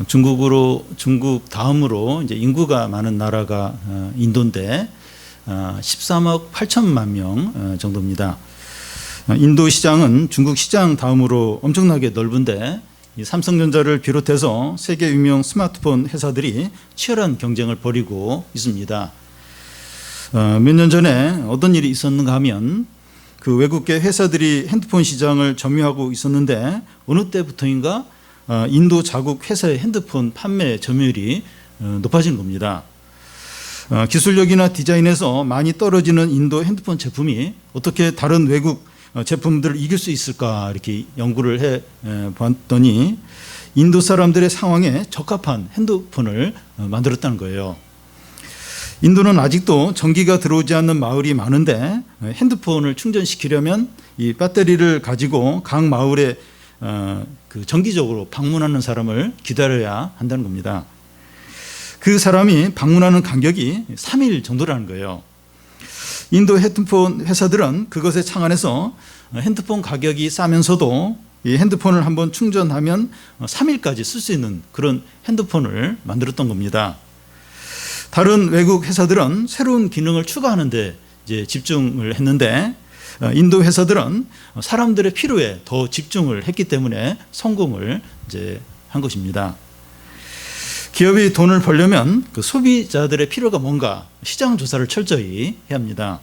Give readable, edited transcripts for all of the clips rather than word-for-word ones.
중국 다음으로 이제 인구가 많은 나라가 인도인데 13억 8천만 명 정도입니다. 인도 시장은 중국 시장 다음으로 엄청나게 넓은데 이 삼성전자를 비롯해서 세계 유명 스마트폰 회사들이 치열한 경쟁을 벌이고 있습니다. 몇 년 전에 어떤 일이 있었는가 하면 그 외국계 회사들이 핸드폰 시장을 점유하고 있었는데 어느 때부터인가 인도 자국 회사의 핸드폰 판매 점유율이 높아진 겁니다. 기술력이나 디자인에서 많이 떨어지는 인도 핸드폰 제품이 어떻게 다른 외국 제품들을 이길 수 있을까 이렇게 연구를 해 봤더니 인도 사람들의 상황에 적합한 핸드폰을 만들었다는 거예요. 인도는 아직도 전기가 들어오지 않는 마을이 많은데 핸드폰을 충전시키려면 이 배터리를 가지고 각 마을에 그 정기적으로 방문하는 사람을 기다려야 한다는 겁니다. 그 사람이 방문하는 간격이 3일 정도라는 거예요. 인도 핸드폰 회사들은 그것에 착안해서 핸드폰 가격이 싸면서도 이 핸드폰을 한번 충전하면 3일까지 쓸 수 있는 그런 핸드폰을 만들었던 겁니다. 다른 외국 회사들은 새로운 기능을 추가하는데 이제 집중을 했는데 인도 회사들은 사람들의 필요에 더 집중을 했기 때문에 성공을 이제 한 것입니다. 기업이 돈을 벌려면 그 소비자들의 필요가 뭔가 시장 조사를 철저히 해야 합니다.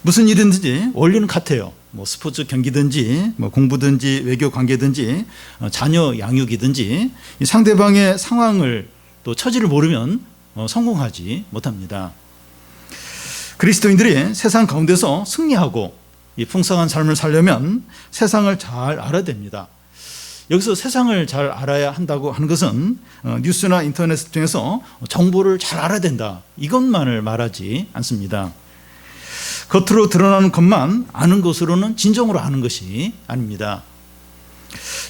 무슨 일이든지 원리는 같아요. 뭐 스포츠 경기든지 뭐 공부든지 외교 관계든지 자녀 양육이든지 이 상대방의 상황을 또 처지를 모르면 성공하지 못합니다. 그리스도인들이 세상 가운데서 승리하고 이 풍성한 삶을 살려면 세상을 잘 알아야 됩니다. 여기서 세상을 잘 알아야 한다고 하는 것은 뉴스나 인터넷 중에서 정보를 잘 알아야 된다 이것만을 말하지 않습니다. 겉으로 드러나는 것만 아는 것으로는 진정으로 아는 것이 아닙니다.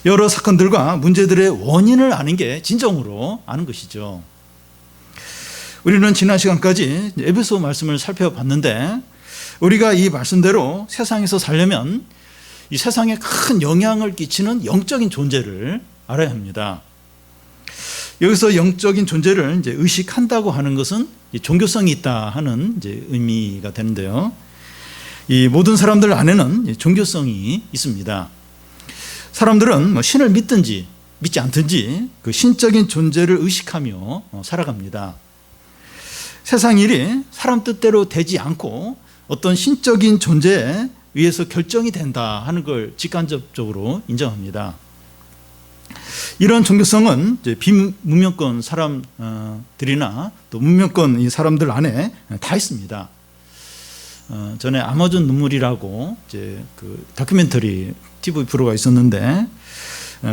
여러 사건들과 문제들의 원인을 아는 게 진정으로 아는 것이죠. 우리는 지난 시간까지 에베소 말씀을 살펴봤는데 우리가 이 말씀대로 세상에서 살려면 이 세상에 큰 영향을 끼치는 영적인 존재를 알아야 합니다. 여기서 영적인 존재를 이제 의식한다고 하는 것은 종교성이 있다 하는 이제 의미가 되는데요. 이 모든 사람들 안에는 종교성이 있습니다. 사람들은 뭐 신을 믿든지 믿지 않든지 그 신적인 존재를 의식하며 살아갑니다. 세상 일이 사람 뜻대로 되지 않고 어떤 신적인 존재에 의해서 결정이 된다 하는 걸 직간접적으로 인정합니다. 이런 종교성은 이제 비문명권 사람들이나 또 문명권 이 사람들 안에 다 있습니다. 전에 아마존 눈물이라고 이제 그 다큐멘터리 TV 프로가 있었는데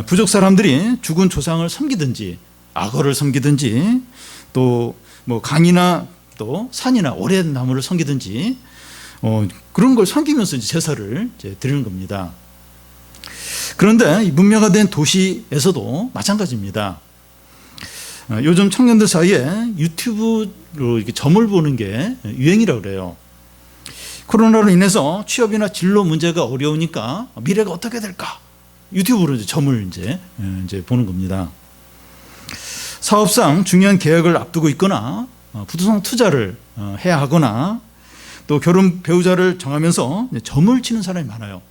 부족 사람들이 죽은 조상을 섬기든지 악어를 섬기든지 또 뭐 강이나 또 산이나 오래된 나무를 섬기든지 그런 걸 섬기면서 이제 제사를 이제 드리는 겁니다. 그런데 이 문명화된 도시에서도 마찬가지입니다. 요즘 청년들 사이에 유튜브로 이렇게 점을 보는 게 유행이라고 그래요. 코로나로 인해서 취업이나 진로 문제가 어려우니까 미래가 어떻게 될까? 유튜브로 이제 점을 이제 보는 겁니다. 사업상 중요한 계약을 앞두고 있거나 부동산 투자를 해야 하거나 또 결혼 배우자를 정하면서 점을 치는 사람이 많아요.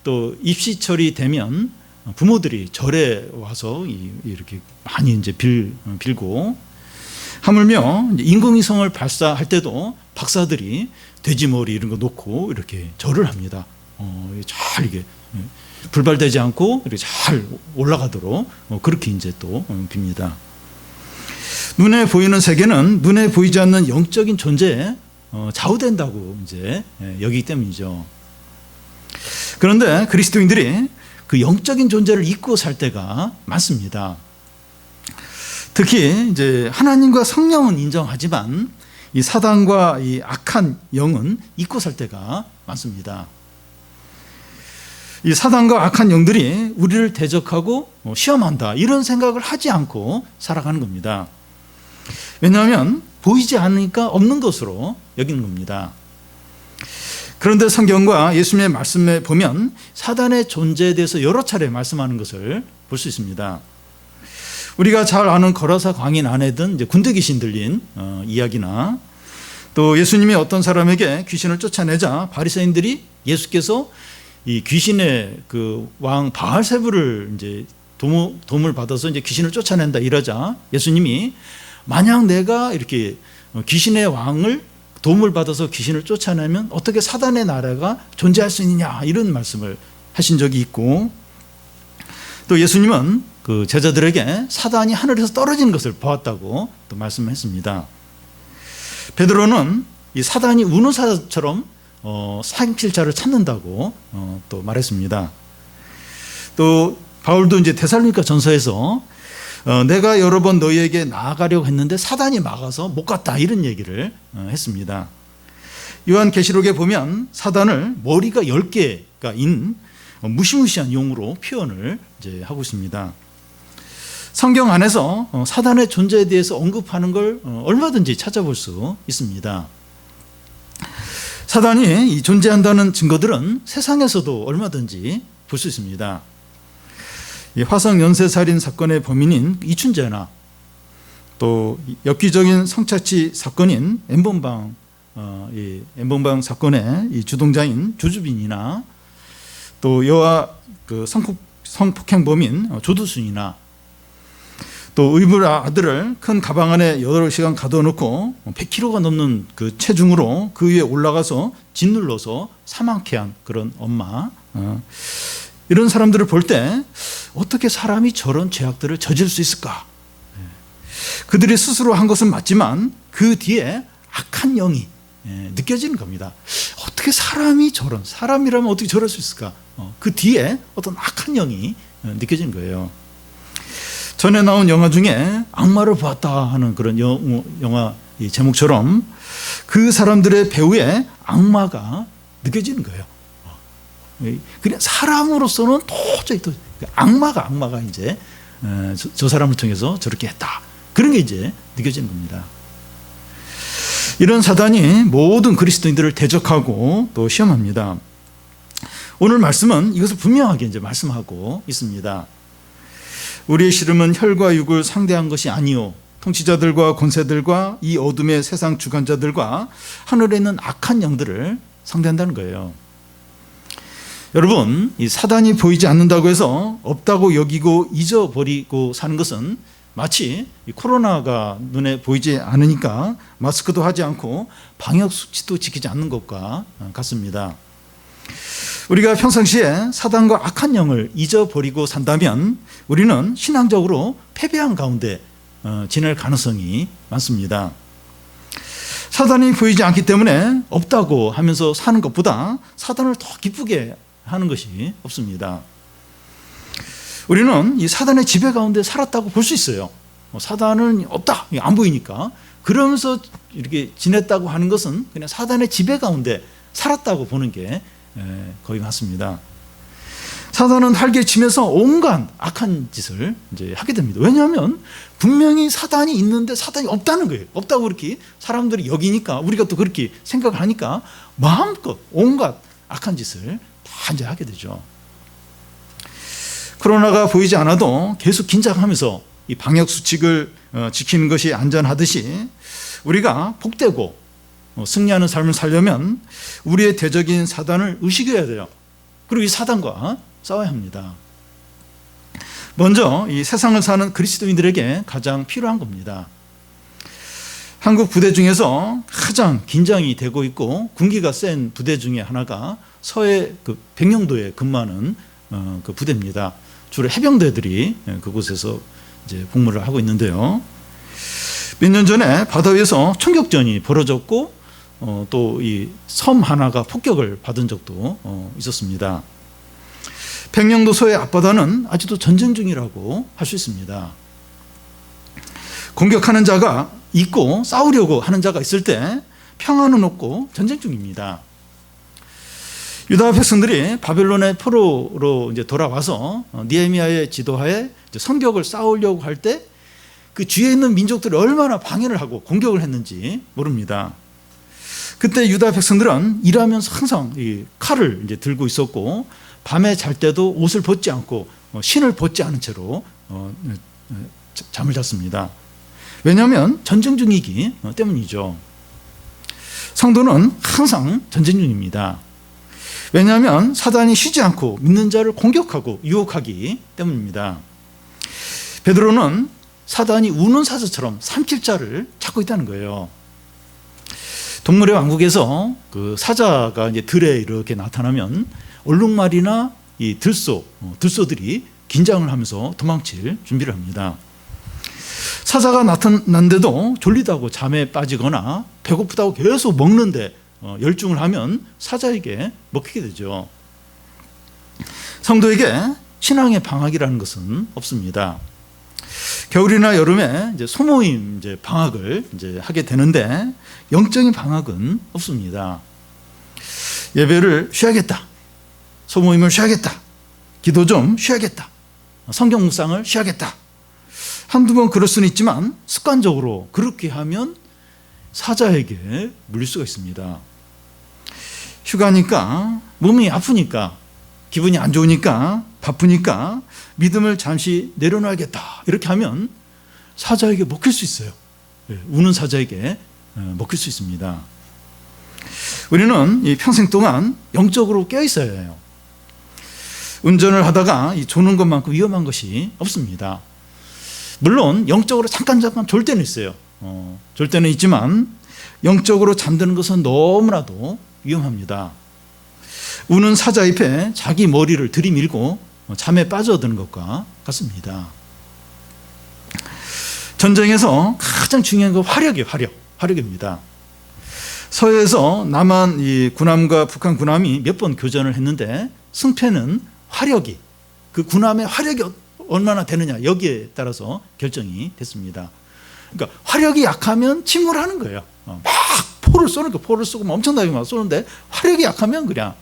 또 입시철이 되면 부모들이 절에 와서 이렇게 많이 이제 빌고 하물며 인공위성을 발사할 때도 박사들이 돼지머리 이런 거 놓고 이렇게 절을 합니다. 잘 이게 불발되지 않고 이렇게 잘 올라가도록 그렇게 이제 또 빕니다. 눈에 보이는 세계는 눈에 보이지 않는 영적인 존재에 좌우된다고 이제 여기기 때문이죠. 그런데 그리스도인들이 그 영적인 존재를 잊고 살 때가 많습니다. 특히 이제 하나님과 성령은 인정하지만 이 사단과 이 악한 영은 잊고 살 때가 많습니다. 이 사단과 악한 영들이 우리를 대적하고 시험한다 이런 생각을 하지 않고 살아가는 겁니다. 왜냐하면 보이지 않으니까 없는 것으로 여기는 겁니다. 그런데 성경과 예수님의 말씀에 보면 사단의 존재에 대해서 여러 차례 말씀하는 것을 볼 수 있습니다. 우리가 잘 아는 거라사 광인 안에든 이제 군대 귀신 들린 이야기나, 또 예수님이 어떤 사람에게 귀신을 쫓아내자 바리새인들이 예수께서 이 귀신의 그 왕 바알세불을 이제 도움을 받아서 이제 귀신을 쫓아낸다 이러자 예수님이 만약 내가 이렇게 귀신의 왕을 도움을 받아서 귀신을 쫓아내면 어떻게 사단의 나라가 존재할 수 있느냐 이런 말씀을 하신 적이 있고, 또 예수님은 그 제자들에게 사단이 하늘에서 떨어지는 것을 보았다고 또 말씀했습니다. 베드로는 이 사단이 우는 사자처럼 사행칠 자를 찾는다고 또 말했습니다. 또 바울도 이제 데살로니가 전서에서 내가 여러 번 너희에게 나아가려고 했는데 사단이 막아서 못 갔다 이런 얘기를 했습니다. 요한계시록에 보면 사단을 머리가 10개가 인 무시무시한 용으로 표현을 이제 하고 있습니다. 성경 안에서 사단의 존재에 대해서 언급하는 걸 얼마든지 찾아볼 수 있습니다. 사단이 존재한다는 증거들은 세상에서도 얼마든지 볼 수 있습니다. 이 화성 연쇄살인 사건의 범인인 이춘재나, 또 엽기적인 성착취 사건인 N번방 사건의 이 주동자인 조주빈이나, 또 여아 그 성폭행범인 조두순이나, 또 의붓 아들을 큰 가방 안에 8시간 가둬놓고 100kg가 넘는 그 체중으로 그 위에 올라가서 짓눌러서 사망케 한 그런 엄마, 이런 사람들을 볼 때 어떻게 사람이 저런 죄악들을 저질 수 있을까? 그들이 스스로 한 것은 맞지만 그 뒤에 악한 영이 느껴지는 겁니다. 어떻게 사람이라면 어떻게 저럴 수 있을까? 그 뒤에 어떤 악한 영이 느껴지는 거예요. 전에 나온 영화 중에 악마를 보았다 하는 그런 영화 제목처럼 그 사람들의 배후에 악마가 느껴지는 거예요. 그냥 사람으로서는 도저히 또 악마가 이제 저 사람을 통해서 저렇게 했다. 그런 게 이제 느껴지는 겁니다. 이런 사단이 모든 그리스도인들을 대적하고 또 시험합니다. 오늘 말씀은 이것을 분명하게 이제 말씀하고 있습니다. 우리의 씨름은 혈과 육을 상대한 것이 아니요 통치자들과 권세들과 이 어둠의 세상 주관자들과 하늘에 있는 악한 영들을 상대한다는 거예요. 여러분, 이 사단이 보이지 않는다고 해서 없다고 여기고 잊어버리고 사는 것은 마치 이 코로나가 눈에 보이지 않으니까 마스크도 하지 않고 방역 수칙도 지키지 않는 것과 같습니다. 우리가 평상시에 사단과 악한 영을 잊어버리고 산다면 우리는 신앙적으로 패배한 가운데 지낼 가능성이 많습니다. 사단이 보이지 않기 때문에 없다고 하면서 사는 것보다 사단을 더 기쁘게 하는 것이 없습니다. 우리는 이 사단의 지배 가운데 살았다고 볼 수 있어요. 사단은 없다, 안 보이니까. 그러면서 이렇게 지냈다고 하는 것은 그냥 사단의 지배 가운데 살았다고 보는 게 거의 맞습니다. 사단은 활개치면서 온갖 악한 짓을 이제 하게 됩니다. 왜냐하면 분명히 사단이 있는데 사단이 없다는 거예요. 없다고 그렇게 사람들이 여기니까, 우리가 또 그렇게 생각을 하니까 마음껏 온갖 악한 짓을 다 이제 하게 되죠. 코로나가 보이지 않아도 계속 긴장하면서 이 방역 수칙을 지키는 것이 안전하듯이 우리가 복되고 승리하는 삶을 살려면 우리의 대적인 사단을 의식해야 돼요. 그리고 이 사단과 싸워야 합니다. 먼저 이 세상을 사는 그리스도인들에게 가장 필요한 겁니다. 한국 부대 중에서 가장 긴장이 되고 있고 군기가 센 부대 중에 하나가 서해 그 백령도에 근무하는 그 부대입니다. 주로 해병대들이 그곳에서 이제 복무를 하고 있는데요. 몇 년 전에 바다 위에서 총격전이 벌어졌고 또 이 섬 하나가 폭격을 받은 적도 있었습니다. 백령도 서해 앞바다는 아직도 전쟁 중이라고 할 수 있습니다. 공격하는 자가 있고 싸우려고 하는 자가 있을 때 평화는 없고 전쟁 중입니다. 유다 백성들이 바벨론의 포로로 이제 돌아와서 느헤미야의 지도하에 이제 성벽을 쌓으려고 할 때 그 뒤에 있는 민족들이 얼마나 방해를 하고 공격을 했는지 모릅니다. 그때 유다 백성들은 일하면서 항상 이 칼을 이제 들고 있었고 밤에 잘 때도 옷을 벗지 않고 신을 벗지 않은 채로 잠을 잤습니다. 왜냐하면 전쟁 중이기 때문이죠. 성도는 항상 전쟁 중입니다. 왜냐하면 사단이 쉬지 않고 믿는 자를 공격하고 유혹하기 때문입니다. 베드로는 사단이 우는 사자처럼 삼킬 자를 찾고 있다는 거예요. 동물의 왕국에서 그 사자가 이제 들에 이렇게 나타나면 얼룩말이나 이 들소들이 긴장을 하면서 도망칠 준비를 합니다. 사자가 나타난데도 졸리다고 잠에 빠지거나 배고프다고 계속 먹는데 열중을 하면 사자에게 먹히게 되죠. 성도에게 신앙의 방학이라는 것은 없습니다. 겨울이나 여름에 이제 소모임 방학을 하게 되는데 영적인 방학은 없습니다. 예배를 쉬어야겠다. 소모임을 쉬어야겠다. 기도 좀 쉬어야겠다. 성경 묵상을 쉬어야겠다. 한두 번 그럴 수는 있지만 습관적으로 그렇게 하면 사자에게 물릴 수가 있습니다. 휴가니까, 몸이 아프니까, 기분이 안 좋으니까, 바쁘니까 믿음을 잠시 내려놔야겠다. 이렇게 하면 사자에게 먹힐 수 있어요. 우는 사자에게 먹힐 수 있습니다. 우리는 이 평생 동안 영적으로 깨어 있어야 해요. 운전을 하다가 조는 것만큼 위험한 것이 없습니다. 물론 영적으로 잠깐 졸 때는 있어요. 졸 때는 있지만 영적으로 잠드는 것은 너무나도 위험합니다. 우는 사자 잎에 자기 머리를 들이밀고 잠에 빠져드는 것과 같습니다. 전쟁에서 가장 중요한 건 화력입니다. 서해에서 남한 이 군함과 북한 군함이 몇 번 교전을 했는데 승패는 화력이, 그 군함의 화력이 얼마나 되느냐 여기에 따라서 결정이 됐습니다. 그러니까 화력이 약하면 침몰하는 거예요. 막 포를 쏘고 엄청나게 막 쏘는데 화력이 약하면 그냥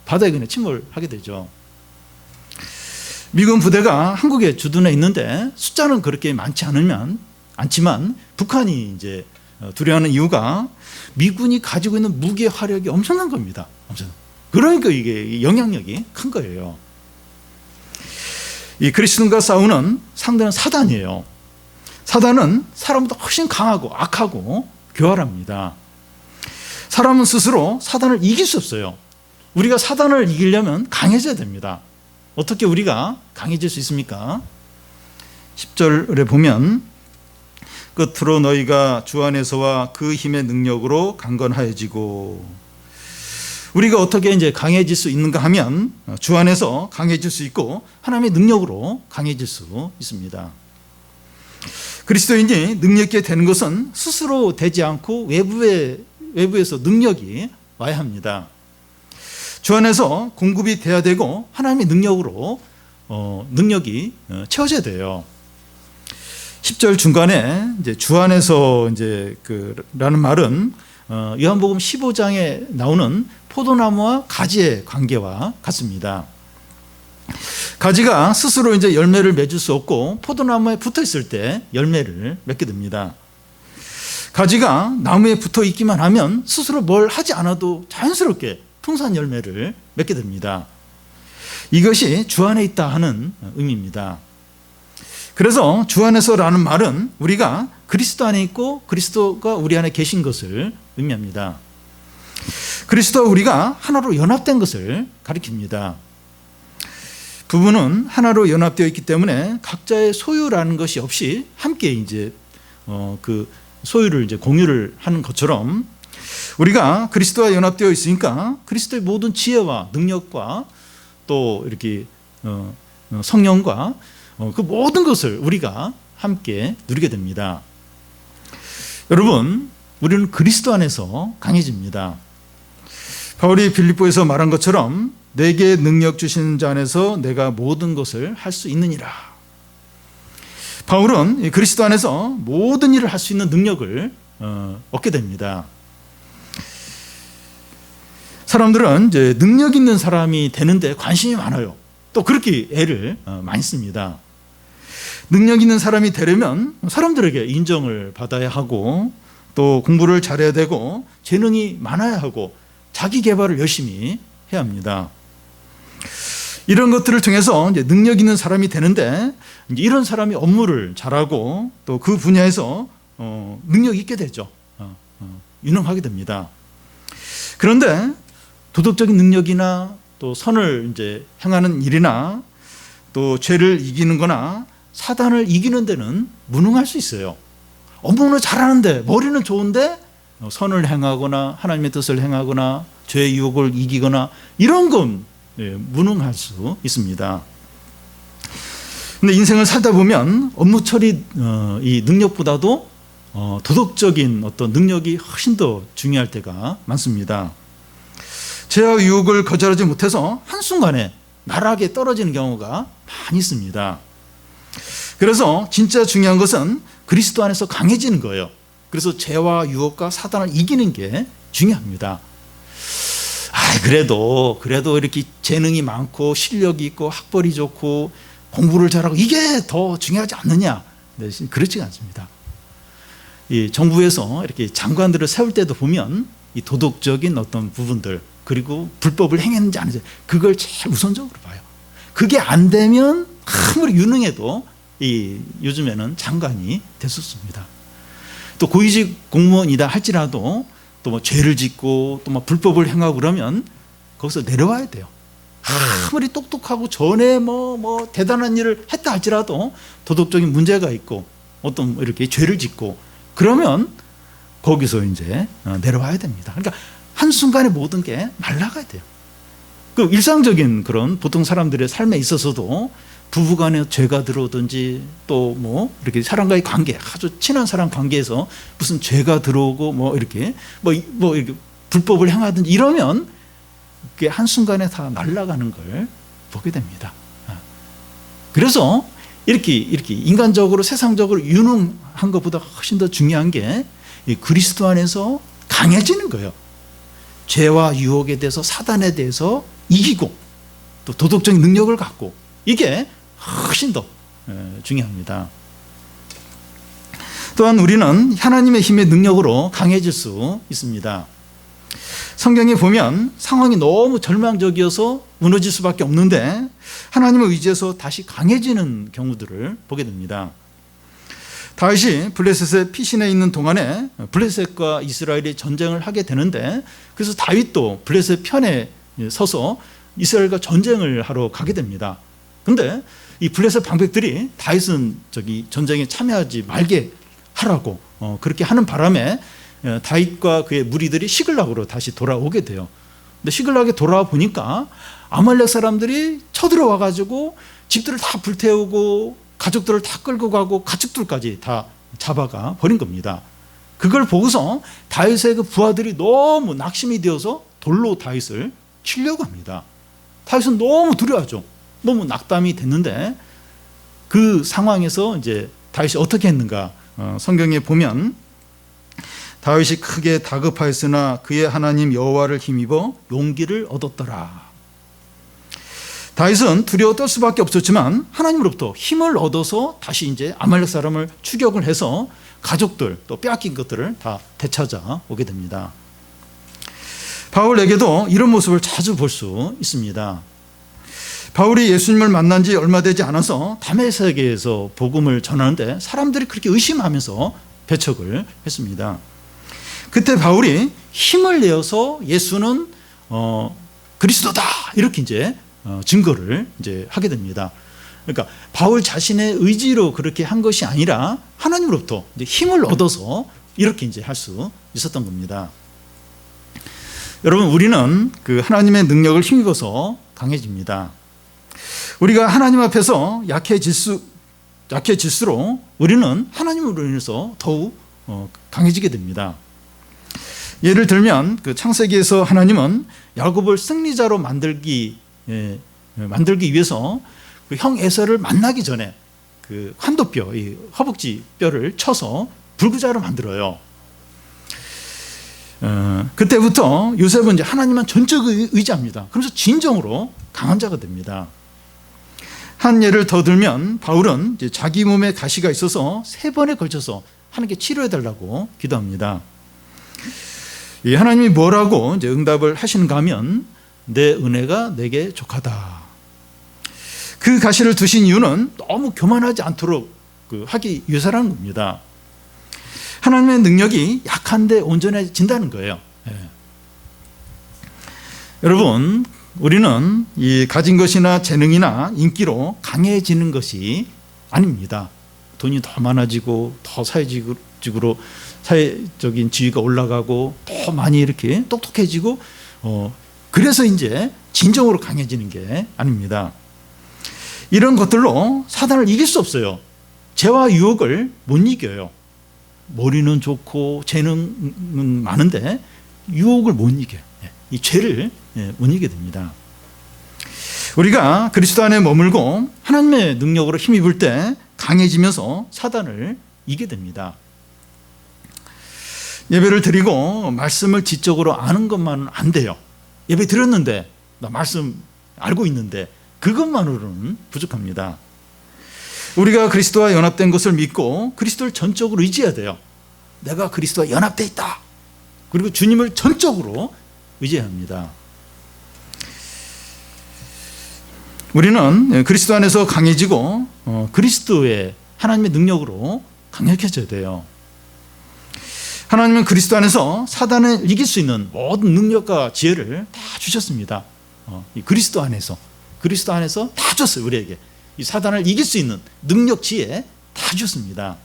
바다에 그냥 침몰하게 되죠. 미군 부대가 한국에 주둔해 있는데 숫자는 그렇게 많지 않지만 북한이 이제 두려워하는 이유가 미군이 가지고 있는 무기의 화력이 엄청난 겁니다. 그러니까 이게 영향력이 큰 거예요. 이 그리스도인과 싸우는 상대는 사단이에요. 사단은 사람보다 훨씬 강하고 악하고 교활합니다. 사람은 스스로 사단을 이길 수 없어요. 우리가 사단을 이기려면 강해져야 됩니다. 어떻게 우리가 강해질 수 있습니까? 10절에 보면 끝으로 너희가 주 안에서와 그 힘의 능력으로 강건하여지고, 우리가 어떻게 이제 강해질 수 있는가 하면 주 안에서 강해질 수 있고 하나님의 능력으로 강해질 수 있습니다. 그리스도인이 능력 있게 되는 것은 스스로 되지 않고 외부에서 능력이 와야 합니다. 주 안에서 공급이 돼야 되고 하나님의 능력으로 능력이 채워져야 돼요. 10절 중간에 이제 주 안에서 라는 말은 요한복음 15장에 나오는 포도나무와 가지의 관계와 같습니다. 가지가 스스로 이제 열매를 맺을 수 없고 포도나무에 붙어 있을 때 열매를 맺게 됩니다. 가지가 나무에 붙어 있기만 하면 스스로 뭘 하지 않아도 자연스럽게 풍성한 열매를 맺게 됩니다. 이것이 주 안에 있다 하는 의미입니다. 그래서 주 안에서라는 말은 우리가 그리스도 안에 있고 그리스도가 우리 안에 계신 것을 의미합니다. 그리스도와 우리가 하나로 연합된 것을 가리킵니다. 부부는 하나로 연합되어 있기 때문에 각자의 소유라는 것이 없이 함께 그 소유를 공유를 하는 것처럼 우리가 그리스도와 연합되어 있으니까 그리스도의 모든 지혜와 능력과 또 이렇게 성령과 그 모든 것을 우리가 함께 누리게 됩니다. 여러분, 우리는 그리스도 안에서 강해집니다. 바울이 빌립보에서 말한 것처럼 내게 능력 주시는 자 안에서 내가 모든 것을 할 수 있느니라. 바울은 그리스도 안에서 모든 일을 할 수 있는 능력을 얻게 됩니다. 사람들은 이제 능력 있는 사람이 되는데 관심이 많아요. 또 그렇게 애를 많이 씁니다. 능력 있는 사람이 되려면 사람들에게 인정을 받아야 하고 또 공부를 잘해야 되고 재능이 많아야 하고 자기 개발을 열심히 해야 합니다. 이런 것들을 통해서 이제 능력 있는 사람이 되는데, 이제 이런 사람이 업무를 잘하고 또 그 분야에서 능력 있게 되죠. 유능하게 됩니다. 그런데 도덕적인 능력이나 또 선을 이제 행하는 일이나 또 죄를 이기는 거나 사단을 이기는 데는 무능할 수 있어요. 업무는 잘하는데, 머리는 좋은데 선을 행하거나 하나님의 뜻을 행하거나 죄의 유혹을 이기거나 이런 건 무능할 수 있습니다. 근데 인생을 살다 보면 업무 처리 이 능력보다도 도덕적인 어떤 능력이 훨씬 더 중요할 때가 많습니다. 죄와 유혹을 거절하지 못해서 한순간에 나락에 떨어지는 경우가 많이 있습니다. 그래서 진짜 중요한 것은 그리스도 안에서 강해지는 거예요. 그래서 죄와 유혹과 사단을 이기는 게 중요합니다. 그래도 이렇게 재능이 많고 실력이 있고 학벌이 좋고 공부를 잘하고 이게 더 중요하지 않느냐? 네, 그렇지가 않습니다. 이 정부에서 이렇게 장관들을 세울 때도 보면 이 도덕적인 어떤 부분들, 그리고 불법을 행했는지 아닌지 그걸 제일 우선적으로 봐요. 그게 안 되면 아무리 유능해도 요즘에는 장관이 됐었습니다. 또 고위직 공무원이다 할지라도 또 뭐 죄를 짓고 또 뭐 불법을 행하고 그러면 거기서 내려와야 돼요. 아무리 똑똑하고 전에 뭐 대단한 일을 했다 할지라도 도덕적인 문제가 있고 어떤 이렇게 죄를 짓고 그러면 거기서 이제 내려와야 됩니다. 그러니까 한순간에 모든 게 날아가야 돼요. 그 일상적인 그런 보통 사람들의 삶에 있어서도 부부간에 죄가 들어오든지 또 뭐 이렇게 사람과의 관계, 아주 친한 사람 관계에서 무슨 죄가 들어오고 뭐 이렇게 불법을 행하든지 이러면 그게 한순간에 다 날아가는 걸 보게 됩니다. 그래서 이렇게 인간적으로 세상적으로 유능한 것보다 훨씬 더 중요한 게 그리스도 안에서 강해지는 거예요. 죄와 유혹에 대해서 사단에 대해서 이기고 또 도덕적인 능력을 갖고 이게 훨씬 더 중요합니다. 또한 우리는 하나님의 힘의 능력으로 강해질 수 있습니다. 성경에 보면 상황이 너무 절망적이어서 무너질 수밖에 없는데 하나님을 의지해서 다시 강해지는 경우들을 보게 됩니다. 다윗이 블레셋의 피신해 있는 동안에 블레셋과 이스라엘이 전쟁을 하게 되는데, 그래서 다윗도 블레셋 편에 서서 이스라엘과 전쟁을 하러 가게 됩니다. 그런데 이 블레셋 방백들이 다윗은 전쟁에 참여하지 말게 하라고 그렇게 하는 바람에 다윗과 그의 무리들이 시글락으로 다시 돌아오게 돼요. 근데 시글락에 돌아와 보니까 아말렉 사람들이 쳐들어와 가지고 집들을 다 불태우고 가족들을 다 끌고 가고 가축들까지 다 잡아가 버린 겁니다. 그걸 보고서 다윗의 그 부하들이 너무 낙심이 되어서 돌로 다윗을 치려고 합니다. 다윗은 너무 두려워하죠. 너무 낙담이 됐는데 그 상황에서 이제 다윗이 어떻게 했는가? 성경에 보면 다윗이 크게 다급하였으나 그의 하나님 여호와를 힘입어 용기를 얻었더라. 다윗은 두려워 떨 수밖에 없었지만 하나님으로부터 힘을 얻어서 다시 이제 아말렉 사람을 추격을 해서 가족들 또 빼앗긴 것들을 다 되찾아 오게 됩니다. 바울에게도 이런 모습을 자주 볼 수 있습니다. 바울이 예수님을 만난 지 얼마 되지 않아서 다메섹에서 복음을 전하는데 사람들이 그렇게 의심하면서 배척을 했습니다. 그때 바울이 힘을 내어서 예수는 그리스도다 이렇게 이제 증거를 이제 하게 됩니다. 그러니까 바울 자신의 의지로 그렇게 한 것이 아니라 하나님으로부터 이제 힘을 얻어서 이렇게 이제 할 수 있었던 겁니다. 여러분, 우리는 그 하나님의 능력을 힘입어서 강해집니다. 우리가 하나님 앞에서 약해질수록 우리는 하나님으로 인해서 더욱 강해지게 됩니다. 예를 들면 그 창세기에서 하나님은 야곱을 승리자로 만들기 위해서 그 형 에서를 만나기 전에 그 환도뼈, 이 허벅지 뼈를 쳐서 불구자로 만들어요. 그때부터 요셉은 이제 하나님만 전적 의지합니다. 그래서 진정으로 강한 자가 됩니다. 한 예를 더 들면 바울은 이제 자기 몸에 가시가 있어서 3번에 걸쳐서 하나님께 치료해달라고 기도합니다. 하나님이 뭐라고 이제 응답을 하시는가 하면 내 은혜가 내게 족하다. 그 가시를 두신 이유는 너무 교만하지 않도록 하기 위해서라는 겁니다. 하나님의 능력이 약한데 온전해진다는 거예요. 여러분, 우리는 이 가진 것이나 재능이나 인기로 강해지는 것이 아닙니다. 돈이 더 많아지고 더 사회적으로 사회적인 지위가 올라가고 더 많이 이렇게 똑똑해지고 그래서 이제 진정으로 강해지는 게 아닙니다. 이런 것들로 사단을 이길 수 없어요. 죄와 유혹을 못 이겨요. 머리는 좋고 재능은 많은데 유혹을 못 이겨요. 이 죄를 못 이기게 됩니다. 우리가 그리스도 안에 머물고 하나님의 능력으로 힘입을 때 강해지면서 사단을 이기게 됩니다. 예배를 드리고 말씀을 지적으로 아는 것만은 안 돼요. 예배 드렸는데 나 말씀 알고 있는데 그것만으로는 부족합니다. 우리가 그리스도와 연합된 것을 믿고 그리스도를 전적으로 의지해야 돼요. 내가 그리스도와 연합되어 있다. 그리고 주님을 전적으로 의지해야 합니다. 우리는 그리스도 안에서 강해지고 그리스도의 하나님의 능력으로 강력해져야 돼요. 하나님은 그리스도 안에서 사단을 이길 수 있는 모든 능력과 지혜를 다 주셨습니다. 이 그리스도 안에서 다 줬어요. 우리에게 이 사단을 이길 수 있는 능력, 지혜 다 주셨습니다.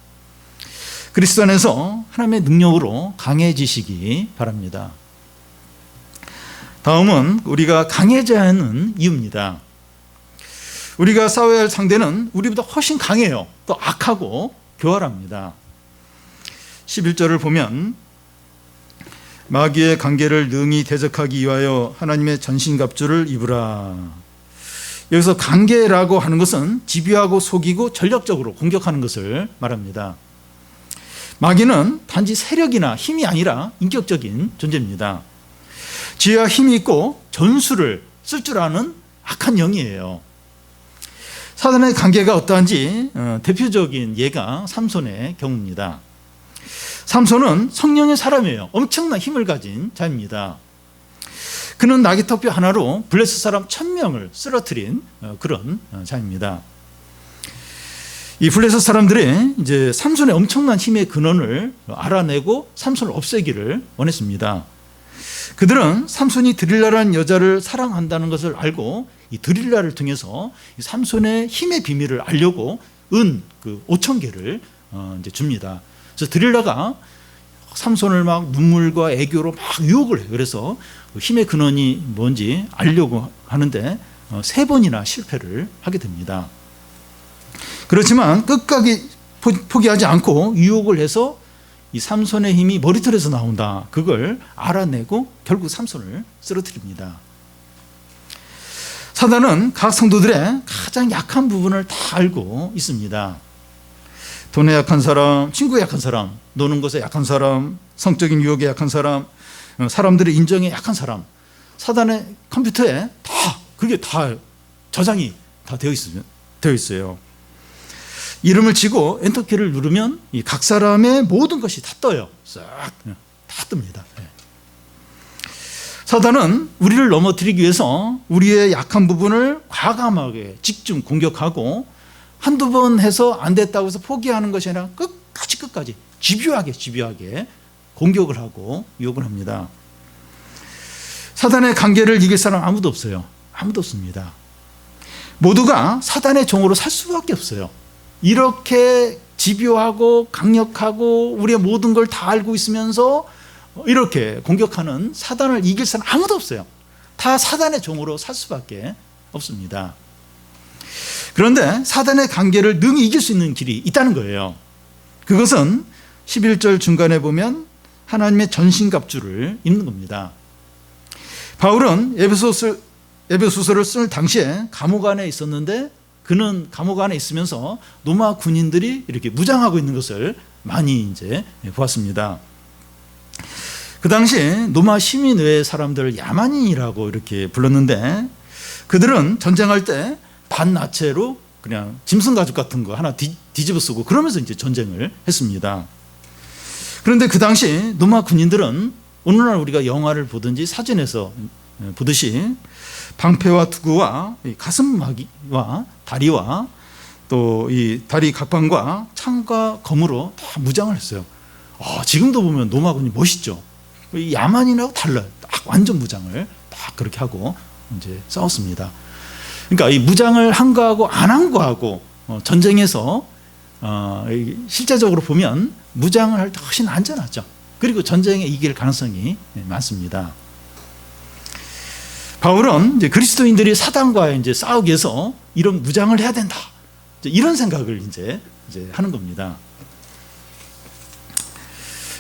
그리스도 안에서 하나님의 능력으로 강해지시기 바랍니다. 다음은 우리가 강해져야 하는 이유입니다. 우리가 싸워야 할 상대는 우리보다 훨씬 강해요. 또 악하고 교활합니다. 11절을 보면 마귀의 관계를 능히 대적하기 위하여 하나님의 전신갑주를 입으라. 여기서 관계라고 하는 것은 집요하고 속이고 전략적으로 공격하는 것을 말합니다. 마귀는 단지 세력이나 힘이 아니라 인격적인 존재입니다. 지혜와 힘이 있고 전술을 쓸 줄 아는 악한 영이에요. 사단의 관계가 어떠한지 대표적인 예가 삼손의 경우입니다. 삼손은 성령의 사람이에요. 엄청난 힘을 가진 자입니다. 그는 나귀턱뼈 하나로 블레셋 사람 1000명을 쓰러뜨린 그런 자입니다. 이 블레셋 사람들이 이제 삼손의 엄청난 힘의 근원을 알아내고 삼손을 없애기를 원했습니다. 그들은 삼손이 드릴라라는 여자를 사랑한다는 것을 알고 이 드릴라를 통해서 이 삼손의 힘의 비밀을 알려고 은 5,000개를 이제 줍니다. 그래서 드릴라가 삼손을 막 눈물과 애교로 막 유혹을 해요. 그래서 힘의 근원이 뭔지 알려고 하는데 3번이나 실패를 하게 됩니다. 그렇지만 끝까지 포기하지 않고 유혹을 해서 이 삼손의 힘이 머리털에서 나온다. 그걸 알아내고 결국 삼손을 쓰러뜨립니다. 사단은 각 성도들의 가장 약한 부분을 다 알고 있습니다. 돈에 약한 사람, 친구에 약한 사람, 노는 것에 약한 사람, 성적인 유혹에 약한 사람, 사람들의 인정에 약한 사람, 사단의 컴퓨터에 그게 다 저장이 다 되어 있어요. 이름을 치고 엔터키를 누르면 이 각 사람의 모든 것이 다 떠요. 다 뜹니다. 사단은 우리를 넘어뜨리기 위해서 우리의 약한 부분을 과감하게 집중 공격하고 한두 번 해서 안 됐다고 해서 포기하는 것이 아니라 끝까지 집요하게 공격을 하고 유혹을 합니다. 사단의 관계를 이길 사람 아무도 없어요. 아무도 없습니다. 모두가 사단의 종으로 살 수밖에 없어요. 이렇게 집요하고 강력하고 우리의 모든 걸 다 알고 있으면서 이렇게 공격하는 사단을 이길 사람 아무도 없어요. 다 사단의 종으로 살 수밖에 없습니다. 그런데 사단의 관계를 능히 이길 수 있는 길이 있다는 거예요. 그것은 11절 중간에 보면 하나님의 전신갑주를 입는 겁니다. 바울은 에베소서를 쓸 당시에 감옥 안에 있었는데 그는 감옥 안에 있으면서 로마 군인들이 이렇게 무장하고 있는 것을 많이 이제 보았습니다. 그 당시에 로마 시민의회 사람들을 야만인이라고 이렇게 불렀는데 그들은 전쟁할 때 반나체로 그냥 짐승 가죽 같은 거 하나 뒤집어 쓰고 그러면서 이제 전쟁을 했습니다. 그런데 그 당시 로마 군인들은 오늘날 우리가 영화를 보든지 사진에서 보듯이 방패와 투구와 가슴막이와 다리와 또 이 다리 각방과 창과 검으로 다 무장을 했어요. 지금도 보면 노마군이 멋있죠. 이 야만인하고 달라요. 딱 완전 무장을 딱 그렇게 하고 이제 싸웠습니다. 그러니까 이 무장을 한 거하고 안 한 거하고 전쟁에서 실제적으로 보면 무장을 할 때 훨씬 안전하죠. 그리고 전쟁에 이길 가능성이 많습니다. 바울은 이제 그리스도인들이 사단과 이제 싸우기 위해서 이런 무장을 해야 된다. 이런 생각을 이제 하는 겁니다.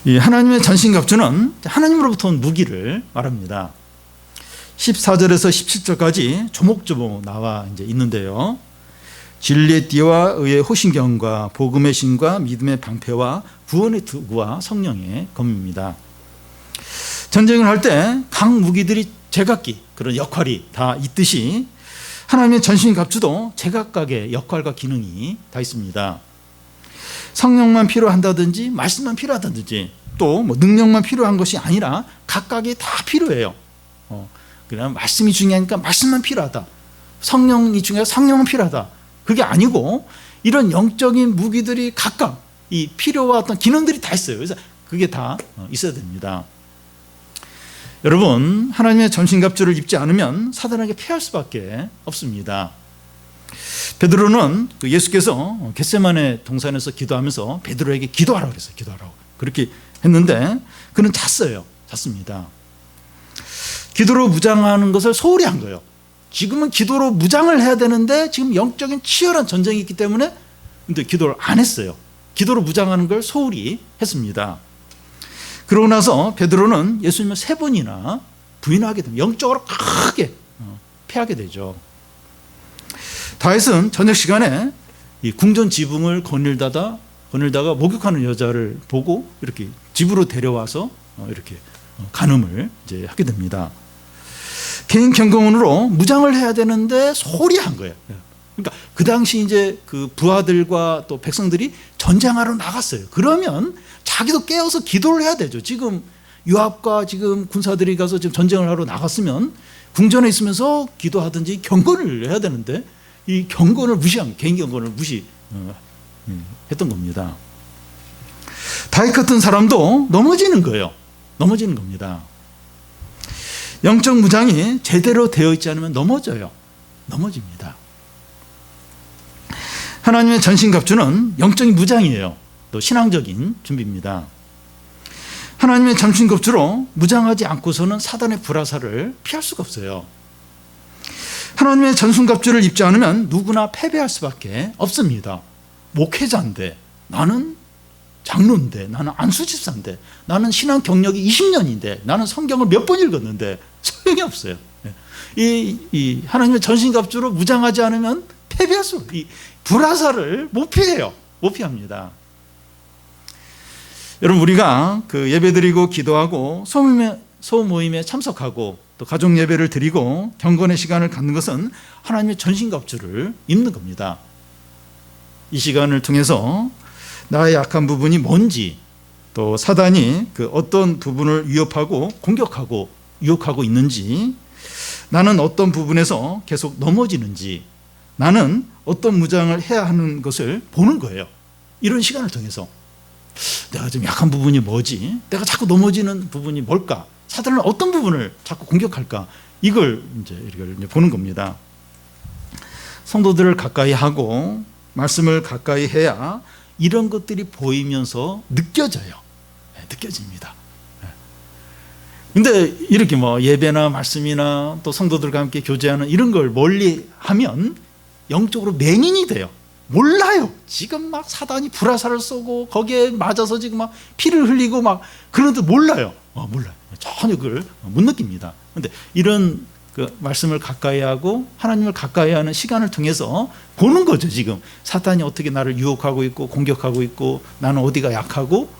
이 하나님의 전신갑주는 하나님으로부터 온 무기를 말합니다. 14절에서 17절까지 조목조목 나와 이제 있는데요. 진리의 띠와 의의 호신경과 복음의 신과 믿음의 방패와 구원의 투구와 성령의 검입니다. 전쟁을 할 때 각 무기들이 제각기 그런 역할이 다 있듯이 하나님의 전신갑주도 제각각의 역할과 기능이 다 있습니다. 성령만 필요한다든지 말씀만 필요하다든지 또 뭐 능력만 필요한 것이 아니라 각각이 다 필요해요. 그냥 말씀이 중요하니까 말씀만 필요하다. 성령이 중요해서 성령만 필요하다. 그게 아니고 이런 영적인 무기들이 각각 이 필요와 어떤 기능들이 다 있어요. 그래서 그게 다 있어야 됩니다. 여러분, 하나님의 전신갑주를 입지 않으면 사단에게 패할 수밖에 없습니다. 베드로는 예수께서 겟세마네 동산에서 기도하면서 베드로에게 기도하라고 그랬어요. 기도하라고. 그렇게 했는데 그는 잤습니다. 기도로 무장하는 것을 소홀히 한 거예요. 지금은 기도로 무장을 해야 되는데 지금 영적인 치열한 전쟁이 있기 때문에 근데 기도를 안 했어요. 기도로 무장하는 걸 소홀히 했습니다. 그러고 나서 베드로는 예수님을 3번이나 부인하게 됩니다. 영적으로 크게 패하게 되죠. 다윗은 저녁 시간에 이 궁전 지붕을 거닐다가 목욕하는 여자를 보고 이렇게 집으로 데려와서 이렇게 간음을 이제 하게 됩니다. 개인 경공으로 무장을 해야 되는데 소홀히 한 거예요. 그러니까 그 당시 이제 그 부하들과 또 백성들이 전쟁하러 나갔어요. 그러면 자기도 깨어서 기도를 해야 되죠. 지금 요압과 지금 군사들이 가서 지금 전쟁을 하러 나갔으면 궁전에 있으면서 기도하든지 경건을 해야 되는데 이 경건을 무시한 개인 경건을 무시했던 겁니다. 다윗 같은 사람도 넘어지는 거예요. 넘어지는 겁니다. 영적 무장이 제대로 되어 있지 않으면 넘어집니다. 하나님의 전신갑주는 영적인 무장이에요. 또 신앙적인 준비입니다. 하나님의 전신갑주로 무장하지 않고서는 사단의 불화살을 피할 수가 없어요. 하나님의 전신갑주를 입지 않으면 누구나 패배할 수밖에 없습니다. 목회자인데, 나는 장로인데, 나는 안수집사인데, 나는 신앙 경력이 20년인데, 나는 성경을 몇 번 읽었는데 소용이 없어요. 이 하나님의 전신갑주로 무장하지 않으면 패배할 수 없어요. 이 불화살을 못 피해요. 못 피합니다. 여러분, 우리가 그 예배드리고 기도하고 소모임에 참석하고 또 가족 예배를 드리고 경건의 시간을 갖는 것은 하나님의 전신갑주를 입는 겁니다. 이 시간을 통해서 나의 약한 부분이 뭔지, 또 사단이 그 어떤 부분을 위협하고 공격하고 유혹하고 있는지, 나는 어떤 부분에서 계속 넘어지는지, 나는 어떤 무장을 해야 하는 것을 보는 거예요. 이런 시간을 통해서 내가 좀 약한 부분이 뭐지? 내가 자꾸 넘어지는 부분이 뭘까? 사단은 어떤 부분을 자꾸 공격할까? 이걸 이제 보는 겁니다. 성도들을 가까이 하고 말씀을 가까이 해야 이런 것들이 보이면서 느껴져요. 느껴집니다. 근데 이렇게 뭐 예배나 말씀이나 또 성도들과 함께 교제하는 이런 걸 멀리 하면 영적으로 맹인이 돼요. 몰라요. 지금 막 사단이 불화살을 쏘고 거기에 맞아서 지금 막 피를 흘리고 막 그런데 몰라요. 몰라요. 전혀 그걸 못 느낍니다. 그런데 이런 그 말씀을 가까이 하고 하나님을 가까이 하는 시간을 통해서 보는 거죠. 지금 사탄이 어떻게 나를 유혹하고 있고 공격하고 있고 나는 어디가 약하고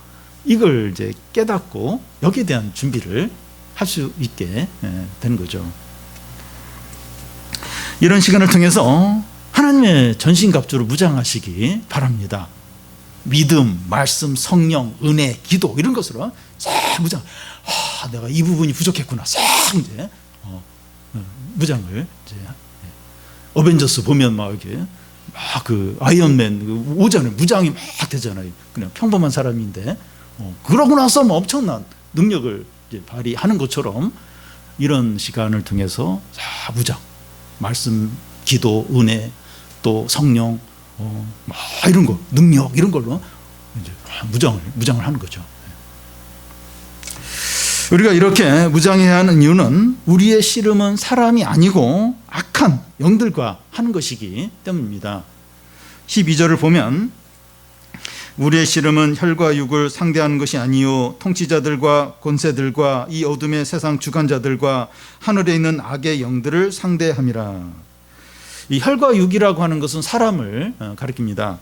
이걸 이제 깨닫고 여기에 대한 준비를 할 수 있게 되는 거죠. 이런 시간을 통해서 하나님의 전신갑주로 무장하시기 바랍니다. 믿음, 말씀, 성령, 은혜, 기도 이런 것으로 싹 무장. 내가 이 부분이 부족했구나. 싹 이제 무장을 이제 어벤져스 보면 막 이렇게 막 그 아이언맨 오잖아요. 무장이 막 되잖아요. 그냥 평범한 사람인데 그러고 나서 뭐 엄청난 능력을 이제 발휘하는 것처럼 이런 시간을 통해서 무장, 말씀, 기도, 은혜, 또 성령, 막 이런 거, 능력 이런 걸로 이제 무장을 하는 거죠. 우리가 이렇게 무장해야 하는 이유는 우리의 씨름은 사람이 아니고 악한 영들과 하는 것이기 때문입니다. 12절을 보면 우리의 씨름은 혈과 육을 상대하는 것이 아니요 통치자들과 권세들과 이 어둠의 세상 주관자들과 하늘에 있는 악의 영들을 상대함이라. 이 혈과 육이라고 하는 것은 사람을 가리킵니다.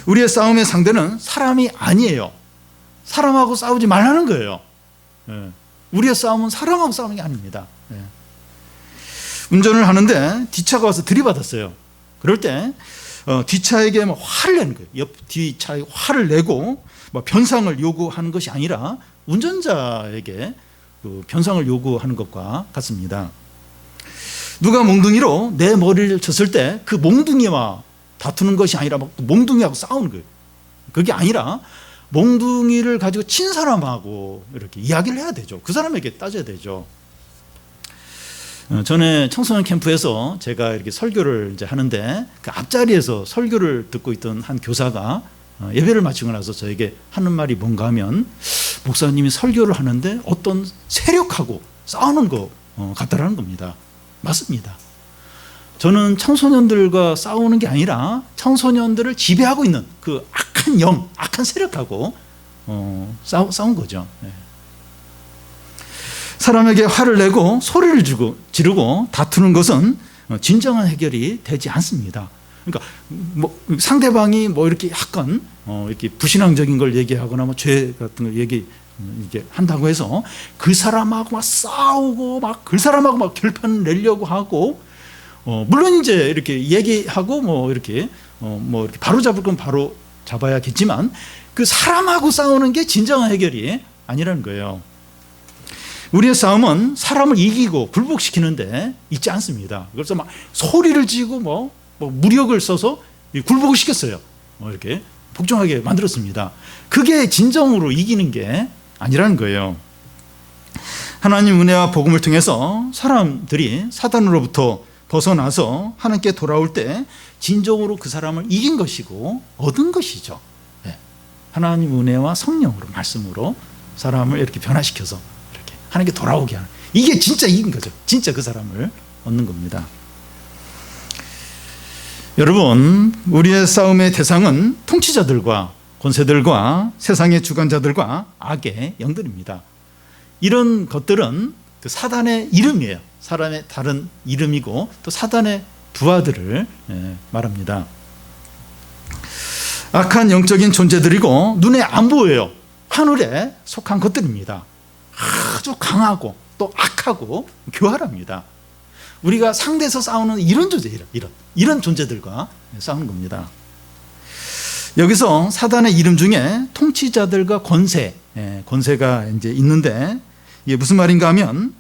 우리의 싸움의 상대는 사람이 아니에요. 사람하고 싸우지 말라는 거예요. 우리의 싸움은 사람하고 싸우는 게 아닙니다. 운전을 하는데 뒷차가 와서 들이받았어요. 그럴 때 뒷차에게 화를 내는 거예요. 옆 뒷차에 화를 내고 변상을 요구하는 것이 아니라 운전자에게 그 변상을 요구하는 것과 같습니다. 누가 몽둥이로 내 머리를 쳤을 때 그 몽둥이와 다투는 것이 아니라 몽둥이하고 싸우는 거예요. 그게 아니라 몽둥이를 가지고 친 사람하고 이렇게 이야기를 해야 되죠. 그 사람에게 따져야 되죠. 전에 청소년 캠프에서 제가 이렇게 설교를 이제 하는데 그 앞자리에서 설교를 듣고 있던 한 교사가 예배를 마치고 나서 저에게 하는 말이 뭔가 하면 목사님이 설교를 하는데 어떤 세력하고 싸우는 것 같다라는 겁니다. 맞습니다. 저는 청소년들과 싸우는 게 아니라 청소년들을 지배하고 있는 그 악한 영, 악한 세력하고 싸운 거죠. 사람에게 화를 내고 소리를 지르고 다투는 것은 진정한 해결이 되지 않습니다. 그러니까 상대방이 이렇게 약간 이렇게 부신앙적인 걸 얘기하거나 죄 같은 걸 이게 한다고 해서 그 사람하고 막 싸우고 그 사람하고 막 결판을 내려고 하고 물론 이제 이렇게 얘기하고 이렇게 바로 잡을 건 바로 잡아야겠지만 그 사람하고 싸우는 게 진정한 해결이 아니라는 거예요. 우리의 싸움은 사람을 이기고 굴복시키는데 있지 않습니다. 그래서 막 소리를 지고 무력을 써서 굴복을 시켰어요. 이렇게 복종하게 만들었습니다. 그게 진정으로 이기는 게 아니라는 거예요. 하나님 은혜와 복음을 통해서 사람들이 사단으로부터 벗어나서 하나님께 돌아올 때 진정으로 그 사람을 이긴 것이고 얻은 것이죠. 하나님 은혜와 성령으로 말씀으로 사람을 이렇게 변화시켜서 이렇게 하나님께 돌아오게 하는, 이게 진짜 이긴 거죠. 진짜 그 사람을 얻는 겁니다. 여러분, 우리의 싸움의 대상은 통치자들과 권세들과 세상의 주관자들과 악의 영들입니다. 이런 것들은 그 사단의 이름이에요. 사람의 다른 이름이고 또 사단의 부하들을 말합니다. 악한 영적인 존재들이고 눈에 안 보여요. 하늘에 속한 것들입니다. 아주 강하고 또 악하고 교활합니다. 우리가 상대에서 싸우는 이런 존재, 이런 존재들과 싸우는 겁니다. 여기서 사단의 이름 중에 통치자들과 권세가 이제 있는데 이게 무슨 말인가 하면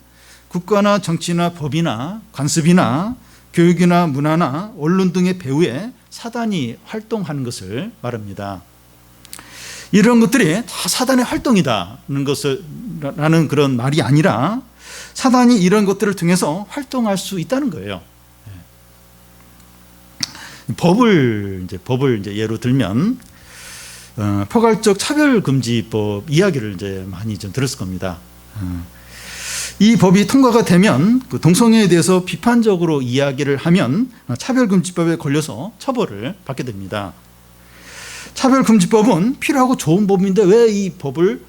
국가나 정치나 법이나 관습이나 교육이나 문화나 언론 등의 배후에 사단이 활동하는 것을 말합니다. 이런 것들이 다 사단의 활동이다는 것을라는 그런 말이 아니라 사단이 이런 것들을 통해서 활동할 수 있다는 거예요. 법을 이제 예로 들면 포괄적 차별금지법 이야기를 이제 많이 좀 들었을 겁니다. 이 법이 통과가 되면 그 동성애에 대해서 비판적으로 이야기를 하면 차별금지법에 걸려서 처벌을 받게 됩니다. 차별금지법은 필요하고 좋은 법인데 왜 이 법을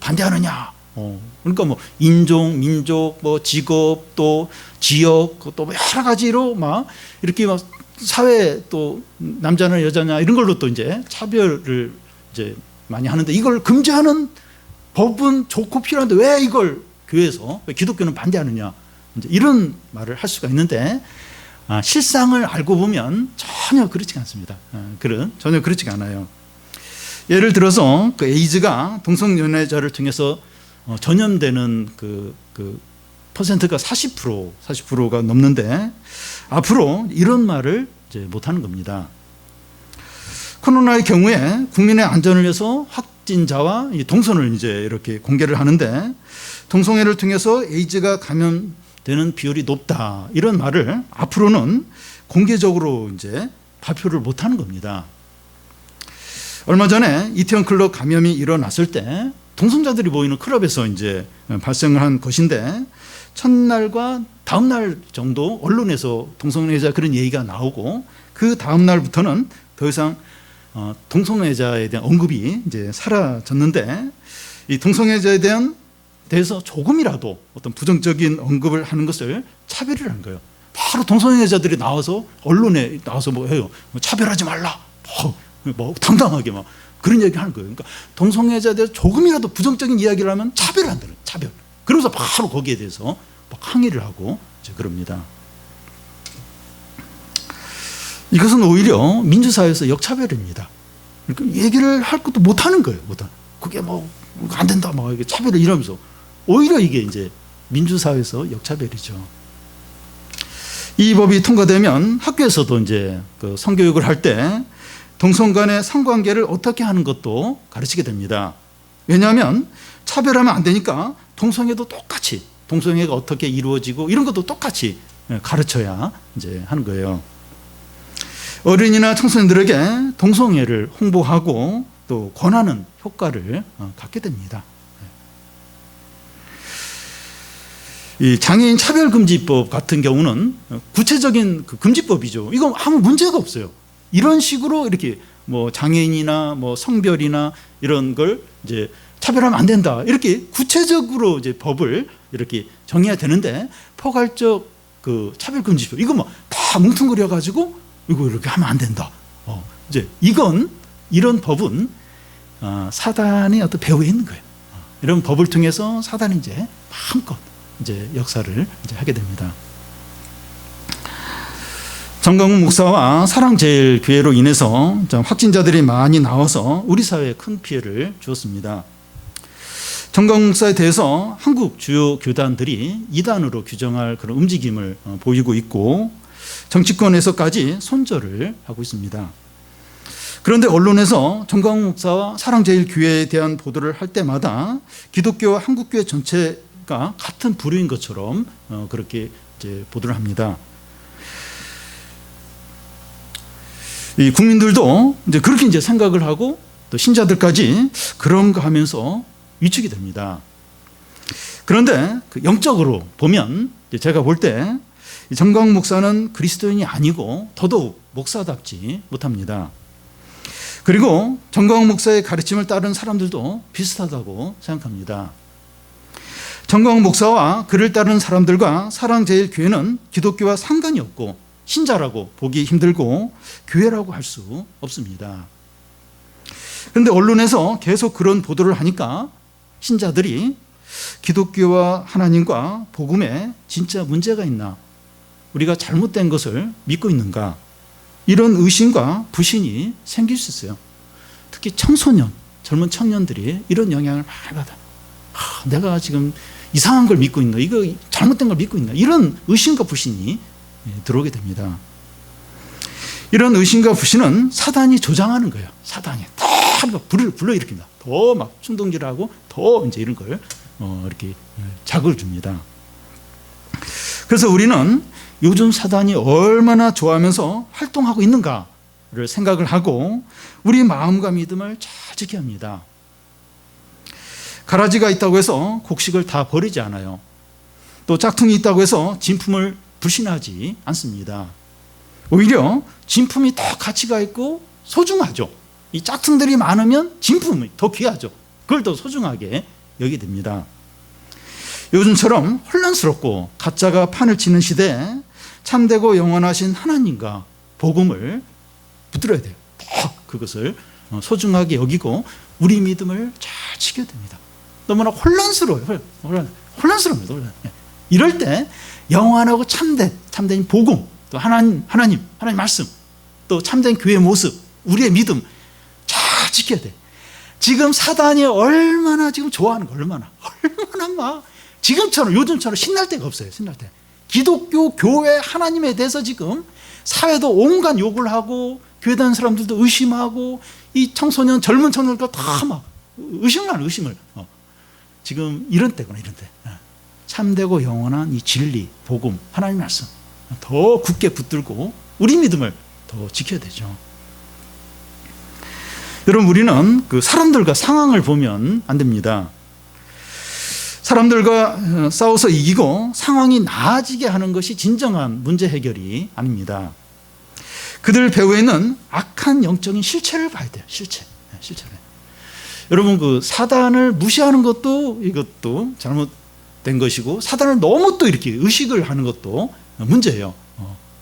반대하느냐? 그러니까 인종, 민족, 직업, 또 지역, 또 여러 가지로 이렇게 사회, 또 남자냐 여자냐 이런 걸로 또 이제 차별을 이제 많이 하는데, 이걸 금지하는 법은 좋고 필요한데 왜 이걸 교회에서, 왜 기독교는 반대하느냐, 이제 이런 말을 할 수가 있는데, 실상을 알고 보면 전혀 그렇지 않습니다. 전혀 그렇지 않아요. 예를 들어서 그 에이즈가 동성연애자를 통해서 전염되는 퍼센트가 40%가 넘는데 앞으로 이런 말을 이제 못하는 겁니다. 코로나의 경우에 국민의 안전을 위해서 확진자와 동선을 이제 이렇게 공개를 하는데 동성애를 통해서 에이즈가 감염되는 비율이 높다 이런 말을 앞으로는 공개적으로 이제 발표를 못하는 겁니다. 얼마 전에 이태원 클럽 감염이 일어났을 때 동성자들이 모이는 클럽에서 이제 발생을 한 것인데 첫날과 다음 날 정도 언론에서 동성애자 그런 얘기가 나오고 그 다음 날부터는 더 이상 동성애자에 대한 언급이 이제 사라졌는데 이 동성애자에 대해서 조금이라도 어떤 부정적인 언급을 하는 것을 차별이라는 거예요. 바로 동성애자들이 나와서 언론에 나와서 뭐 해요. 차별하지 말라. 뭐 당당하게 막 그런 얘기 하는 거예요. 그러니까 동성애자에 대해서 조금이라도 부정적인 이야기를 하면 차별을 한다는 차별. 그러면서 바로 거기에 대해서 막 항의를 하고 이제 그럽니다. 이것은 오히려 민주사회에서 역차별입니다. 그러니까 얘기를 할 것도 못 하는 거예요. 그게 뭐 안 된다, 막 이게 차별을 이러면서 오히려 이게 이제 민주사회에서 역차별이죠. 이 법이 통과되면 학교에서도 이제 그 성교육을 할 때 동성 간의 성관계를 어떻게 하는 것도 가르치게 됩니다. 왜냐하면 차별하면 안 되니까 동성애도 똑같이 동성애가 어떻게 이루어지고 이런 것도 똑같이 가르쳐야 이제 하는 거예요. 어린이나 청소년들에게 동성애를 홍보하고 또 권하는 효과를 갖게 됩니다. 이 장애인 차별금지법 같은 경우는 구체적인 그 금지법이죠. 이거 아무 문제가 없어요. 이런 식으로 이렇게 뭐 장애인이나 뭐 성별이나 이런 걸 이제 차별하면 안 된다. 이렇게 구체적으로 이제 법을 이렇게 정해야 되는데 포괄적 그 차별금지법 이거 뭐 다 뭉뚱그려 가지고 이거 이렇게 하면 안 된다. 이제 이런 법은 사단의 어떤 배후에 있는 거예요. 이런 법을 통해서 사단이 이제 마음껏 이제 역사를 이제 하게 됩니다. 정강훈 목사와 사랑제일교회로 인해서 확진자들이 많이 나와서 우리 사회에 큰 피해를 주었습니다. 정강훈 목사에 대해서 한국 주요 교단들이 이단으로 규정할 그런 움직임을 보이고 있고 정치권에서까지 손절을 하고 있습니다. 그런데 언론에서 정강훈 목사와 사랑제일교회에 대한 보도를 할 때마다 기독교와 한국교회 전체가 같은 부류인 것처럼 그렇게 이제 보도를 합니다. 이 국민들도 이제 그렇게 이제 생각을 하고 또 신자들까지 그런가 하면서 위축이 됩니다. 그런데 그 영적으로 보면 제가 볼 때 정강훈 목사는 그리스도인이 아니고 더더욱 목사답지 못합니다. 그리고 정강훈 목사의 가르침을 따른 사람들도 비슷하다고 생각합니다. 정강훈 목사와 그를 따르는 사람들과 사랑제일교회는 기독교와 상관이 없고 신자라고 보기 힘들고 교회라고 할 수 없습니다. 그런데 언론에서 계속 그런 보도를 하니까 신자들이 기독교와 하나님과 복음에 진짜 문제가 있나, 우리가 잘못된 것을 믿고 있는가, 이런 의심과 불신이 생길 수 있어요. 특히 청소년, 젊은 청년들이 이런 영향을 많이 받아요. 내가 지금 이상한 걸 믿고 있나, 이거 잘못된 걸 믿고 있나, 이런 의심과 불신이 들어오게 됩니다. 이런 의심과 불신은 사단이 조장하는 거예요. 사단이 더 불을 불러일으킵니다. 더 막 충동질하고 더 이제 이런 걸 이렇게 자극을 줍니다. 그래서 우리는 요즘 사단이 얼마나 좋아하면서 활동하고 있는가를 생각을 하고 우리 마음과 믿음을 잘 지켜야 합니다. 가라지가 있다고 해서 곡식을 다 버리지 않아요. 또 짝퉁이 있다고 해서 진품을 불신하지 않습니다. 오히려 진품이 더 가치가 있고 소중하죠. 이 짝퉁들이 많으면 진품이 더 귀하죠. 그걸 더 소중하게 여기게 됩니다. 요즘처럼 혼란스럽고 가짜가 판을 치는 시대에 참되고 영원하신 하나님과 복음을 붙들어야 돼요. 더 그것을 소중하게 여기고 우리 믿음을 잘 지켜야 됩니다. 너무나 혼란스러워요. 혼란스럽습니다. 이럴 때 영원하고 참된 복음, 또 하나님 말씀, 또 참된 교회의 모습, 우리의 믿음 잘 지켜야 돼. 지금 사단이 얼마나 지금 좋아하는 거, 얼마나 막 지금처럼 요즘처럼 신날 때가 없어요. 신날 때. 기독교 교회 하나님에 대해서 지금 사회도 온갖 욕을 하고 교회 다니는 사람들도 의심하고 이 청소년 젊은 청년들 다 막 의심을 하는 의심을 지금 이런 때구나 이런 때. 참되고 영원한 이 진리 복음 하나님 말씀 더 굳게 붙들고 우리 믿음을 더 지켜야 되죠. 여러분 우리는 그 사람들과 상황을 보면 안 됩니다. 사람들과 싸워서 이기고 상황이 나아지게 하는 것이 진정한 문제 해결이 아닙니다. 그들 배후에는 악한 영적인 실체를 봐야 돼요. 실체를. 여러분 그 사단을 무시하는 것도 이것도 잘못된 것이고 사단을 너무 또 이렇게 의식을 하는 것도 문제예요.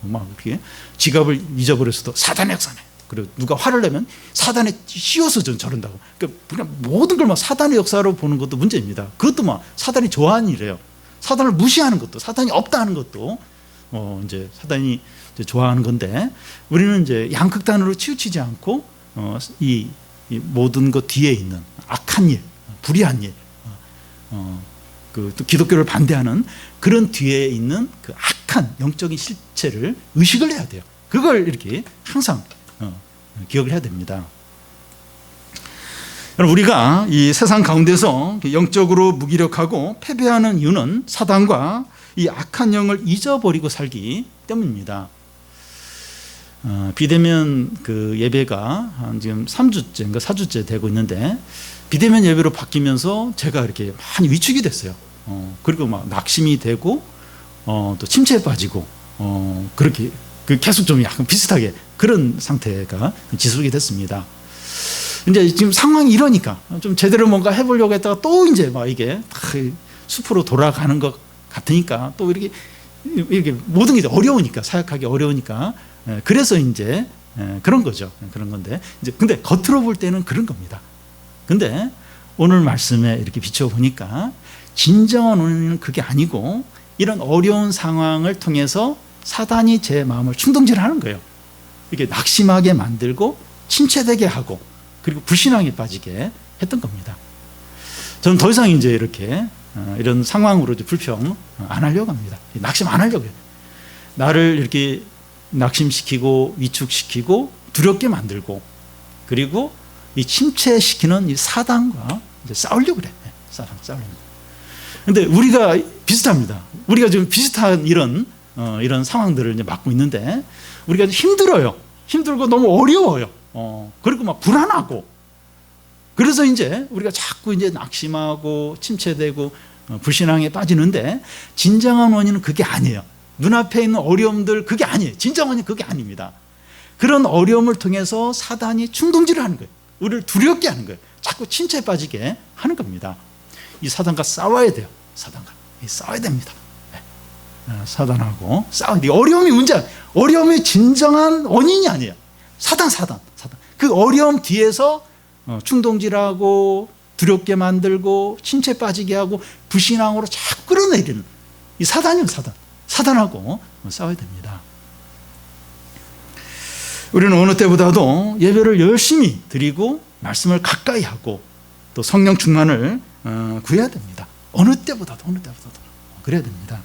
막 이렇게 지갑을 잊어버렸어도 사단의 역사네. 그리고 누가 화를 내면 사단에 씌워서 저런다고. 그러니까 그냥 모든 걸 막 사단의 역사로 보는 것도 문제입니다. 그것도 막 사단이 좋아하는 일이에요. 사단을 무시하는 것도, 사단이 없다 하는 것도 이제 사단이 이제 좋아하는 건데 우리는 이제 양극단으로 치우치지 않고 이 모든 것 뒤에 있는 악한 일, 불의한 일, 그 또 기독교를 반대하는 그런 뒤에 있는 그 악한 영적인 실체를 의식을 해야 돼요. 그걸 이렇게 항상 기억을 해야 됩니다. 여러분 우리가 이 세상 가운데서 영적으로 무기력하고 패배하는 이유는 사단과 이 악한 영을 잊어버리고 살기 때문입니다. 비대면 그 예배가 한 지금 3주째인가 4주째 되고 있는데 비대면 예배로 바뀌면서 제가 이렇게 많이 위축이 됐어요. 그리고 막 낙심이 되고 또 침체에 빠지고 그렇게 계속 좀 약간 비슷하게 그런 상태가 지속이 됐습니다. 이제 지금 상황이 이러니까 좀 제대로 뭔가 해보려고 했다가 또 이제 막 이게 숲으로 돌아가는 것 같으니까 또 이렇게 모든 게 어려우니까 사역하기 어려우니까 그래서 이제 그런 거죠. 그런 건데 이제 근데 겉으로 볼 때는 그런 겁니다. 근데 오늘 말씀에 이렇게 비춰보니까 진정한 원인은 그게 아니고 이런 어려운 상황을 통해서 사단이 제 마음을 충동질하는 거예요. 이렇게 낙심하게 만들고 침체되게 하고 그리고 불신앙에 빠지게 했던 겁니다. 저는 더 이상 이제 이렇게 이런 상황으로 불평 안 하려고 합니다. 낙심 안 하려고 해요. 나를 이렇게 낙심시키고 위축시키고 두렵게 만들고 그리고 이 침체시키는 이 사단과 이제 싸우려고 그래. 싸우려고. 근데 우리가 비슷합니다. 우리가 지금 비슷한 이런 상황들을 이제 맡고 있는데 우리가 힘들어요. 힘들고 너무 어려워요. 그리고 막 불안하고 그래서 이제 우리가 자꾸 이제 낙심하고 침체되고 불신앙에 빠지는데 진정한 원인은 그게 아니에요. 눈앞에 있는 어려움들 그게 아니에요. 진정한 원인은 그게 아닙니다. 그런 어려움을 통해서 사단이 충동질을 하는 거예요. 우리를 두렵게 하는 거예요. 자꾸 침체에 빠지게 하는 겁니다. 이 사단과 싸워야 돼요. 사단과 싸워야 됩니다. 사단하고 싸우는 어려움이 문제야. 어려움이 진정한 원인이 아니에요. 사단. 그 어려움 뒤에서 충동질하고 두렵게 만들고 침체 빠지게 하고 불신앙으로 자꾸 끌어내리는 이 사단이요. 사단하고 싸워야 됩니다. 우리는 어느 때보다도 예배를 열심히 드리고 말씀을 가까이 하고 또 성령 충만을 구해야 됩니다. 어느 때보다도 그래야 됩니다.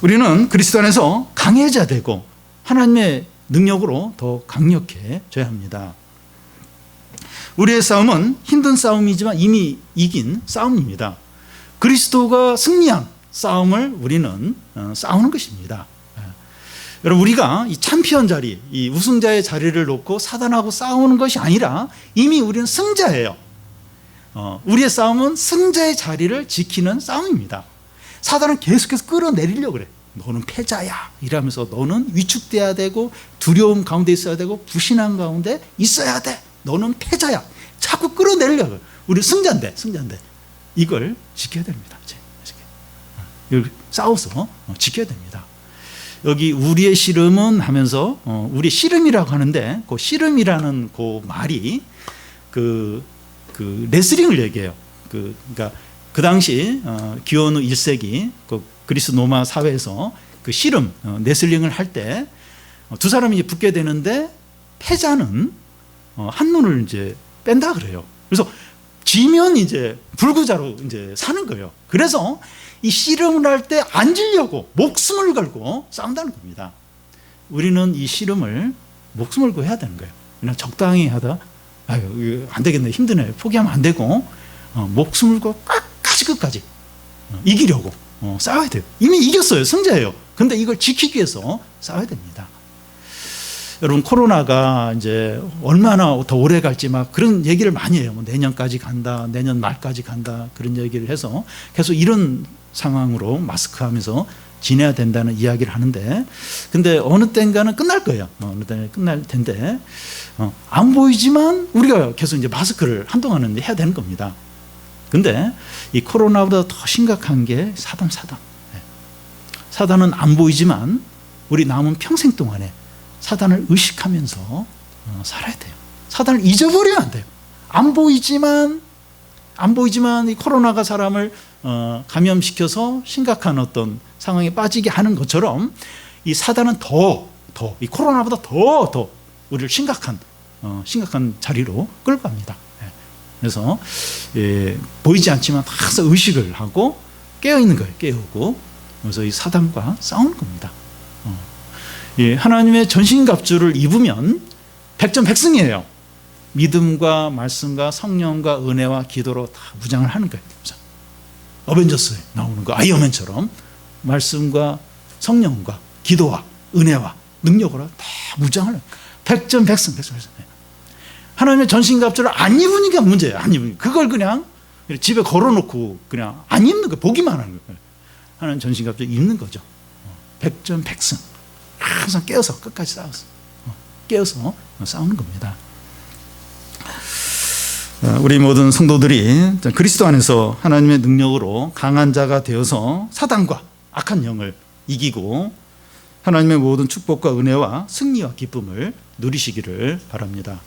우리는 그리스도 안에서 강해져야 되고 하나님의 능력으로 더 강력해져야 합니다. 우리의 싸움은 힘든 싸움이지만 이미 이긴 싸움입니다. 그리스도가 승리한 싸움을 우리는 싸우는 것입니다. 여러분 우리가 이 챔피언 자리, 이 우승자의 자리를 놓고 사단하고 싸우는 것이 아니라 이미 우리는 승자예요. 우리의 싸움은 승자의 자리를 지키는 싸움입니다. 사단은 계속해서 끌어내리려고 그래. 너는 패자야 이러면서 너는 위축돼야 되고 두려움 가운데 있어야 되고 불신앙 가운데 있어야 돼. 너는 패자야. 자꾸 끌어내리려고. 우리 승자인데 이걸 지켜야 됩니다. 이걸 싸워서 지켜야 됩니다. 여기 우리의 씨름은 하면서 우리 씨름이라고 하는데 그 씨름이라는 그 말이 그 레슬링을 얘기해요. 그러니까 그 당시 기원후 1세기 그 그리스 로마 사회에서 그 씨름 레슬링을 할 때 두 사람이 이제 붙게 되는데 패자는 한 눈을 이제 뺀다 그래요. 그래서 지면 이제 불구자로 이제 사는 거예요. 그래서 이 씨름을 할 때 안 지려고 목숨을 걸고 싸운다는 겁니다. 우리는 이 씨름을 목숨을 걸고 해야 되는 거예요. 그냥 적당히 하다 아유 안 되겠네 힘드네 포기하면 안 되고 목숨을 걸고 끝까지 이기려고 싸워야 돼요. 이미 이겼어요. 승자예요. 근데 이걸 지키기 위해서 싸워야 됩니다. 여러분 코로나가 이제 얼마나 더 오래 갈지 막 그런 얘기를 많이 해요. 뭐 내년까지 간다, 내년 말까지 간다 그런 얘기를 해서 계속 이런 상황으로 마스크하면서 지내야 된다는 이야기를 하는데, 근데 어느 때인가는 끝날 거예요. 어느 때는 끝날 텐데 안 보이지만 우리가 계속 이제 마스크를 한동안은 해야 되는 겁니다. 근데 이 코로나보다 더 심각한 게 사단. 사단은 안 보이지만 우리 남은 평생 동안에 사단을 의식하면서 살아야 돼요. 사단을 잊어버리면 안 돼요. 안 보이지만 이 코로나가 사람을 감염시켜서 심각한 어떤 상황에 빠지게 하는 것처럼 이 사단은 이 코로나보다 더 우리를 심각한 자리로 끌고 갑니다. 그래서 보이지 않지만 항상 의식을 하고 깨어 있는 거예요. 깨우고 그래서 이 사단과 싸우는 겁니다. 하나님의 전신갑주를 입으면 백전백승이에요. 믿음과 말씀과 성령과 은혜와 기도로 다 무장을 하는 거예요. 어벤져스에 나오는 거 아이언맨처럼 말씀과 성령과 기도와 은혜와 능력으로 다 무장을 해요. 백전백승. 하나님의 전신갑주를 안 입으니까 문제예요. 안 입으니까. 그걸 그냥 집에 걸어놓고 그냥 안 입는 거예요. 보기만 하는 거예요. 하나님 전신갑주 입는 거죠. 백전백승. 항상 깨어서 끝까지 싸웠어. 깨어서 싸우는 겁니다. 우리 모든 성도들이 그리스도 안에서 하나님의 능력으로 강한 자가 되어서 사단과 악한 영을 이기고 하나님의 모든 축복과 은혜와 승리와 기쁨을 누리시기를 바랍니다.